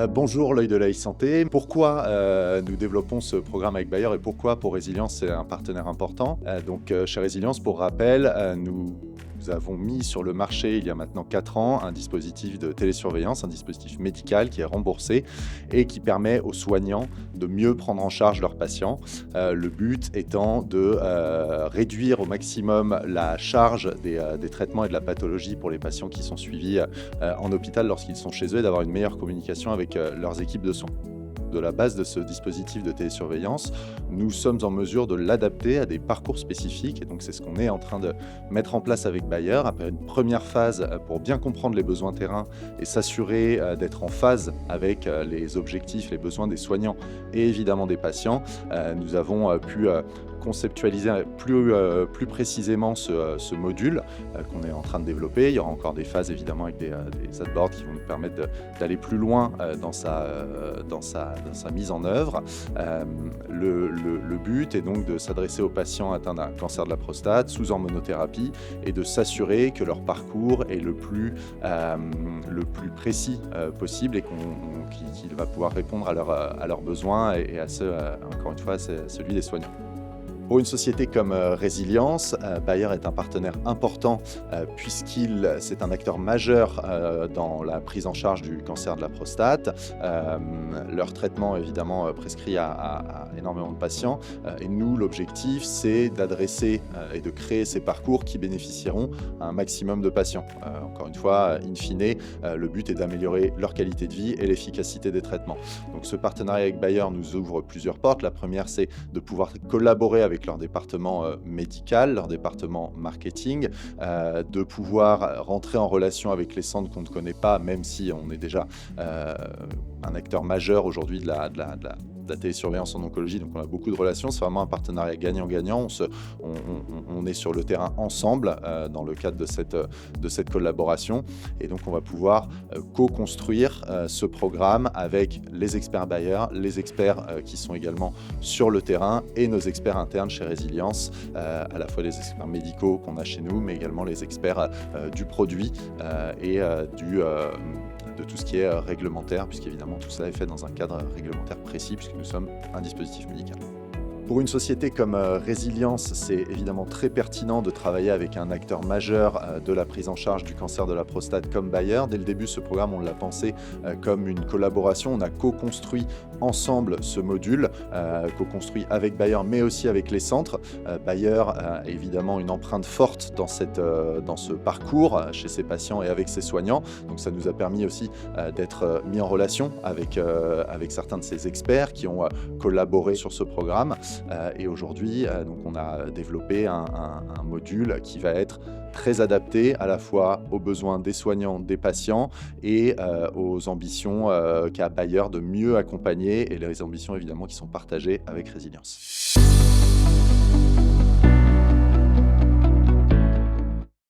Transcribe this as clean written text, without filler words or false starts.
Bonjour l'œil de la e-santé. Pourquoi nous développons ce programme avec Bayer et pourquoi pour Résilience c'est un partenaire important? Chez Résilience, pour rappel, nous avons mis sur le marché il y a maintenant 4 ans un dispositif de télésurveillance, un dispositif médical qui est remboursé et qui permet aux soignants de mieux prendre en charge leurs patients. Le but étant de réduire au maximum la charge des traitements et de la pathologie pour les patients qui sont suivis en hôpital lorsqu'ils sont chez eux et d'avoir une meilleure communication avec leurs équipes de soins. De la base de ce dispositif de télésurveillance, nous sommes en mesure de l'adapter à des parcours spécifiques et donc c'est ce qu'on est en train de mettre en place avec Bayer. Après une première phase pour bien comprendre les besoins terrain et s'assurer d'être en phase avec les objectifs, les besoins des soignants et évidemment des patients, nous avons pu conceptualiser plus précisément ce module qu'on est en train de développer. Il y aura encore des phases évidemment avec des adboards qui vont nous permettre d'aller plus loin dans sa mise en œuvre. Le but est donc de s'adresser aux patients atteints d'un cancer de la prostate sous hormonothérapie et de s'assurer que leur parcours est le plus précis possible et qu'il va pouvoir répondre à leurs besoins et à ceux, encore une fois, c'est celui des soignants. Pour une société comme Résilience, Bayer est un partenaire important c'est un acteur majeur dans la prise en charge du cancer de la prostate. Leur traitement évidemment prescrit à énormément de patients et nous l'objectif c'est d'adresser et de créer ces parcours qui bénéficieront à un maximum de patients. Encore une fois, in fine, le but est d'améliorer leur qualité de vie et l'efficacité des traitements. Donc ce partenariat avec Bayer nous ouvre plusieurs portes. La première c'est de pouvoir collaborer avec leur département médical, leur département marketing, de pouvoir rentrer en relation avec les centres qu'on ne connaît pas, même si on est déjà un acteur majeur aujourd'hui de la télésurveillance en oncologie, donc on a beaucoup de relations, c'est vraiment un partenariat gagnant-gagnant, on est sur le terrain ensemble dans le cadre de cette collaboration et donc on va pouvoir co-construire ce programme avec les experts Bayer, les experts qui sont également sur le terrain et nos experts internes chez Résilience, à la fois les experts médicaux qu'on a chez nous, mais également les experts du produit et de tout ce qui est réglementaire, puisqu'évidemment tout cela est fait dans un cadre réglementaire précis, puisque nous sommes un dispositif médical. Pour une société comme Résilience, c'est évidemment très pertinent de travailler avec un acteur majeur de la prise en charge du cancer de la prostate comme Bayer. Dès le début, ce programme, on l'a pensé comme une collaboration. On a co-construit ensemble ce module, co-construit avec Bayer, mais aussi avec les centres. Bayer a évidemment une empreinte forte dans ce parcours chez ses patients et avec ses soignants. Donc ça nous a permis aussi d'être mis en relation avec certains de ces experts qui ont collaboré sur ce programme. Et aujourd'hui, donc on a développé un module qui va être très adapté à la fois aux besoins des soignants, des patients et aux ambitions qu'a Bayer de mieux accompagner et les ambitions évidemment qui sont partagées avec Résilience.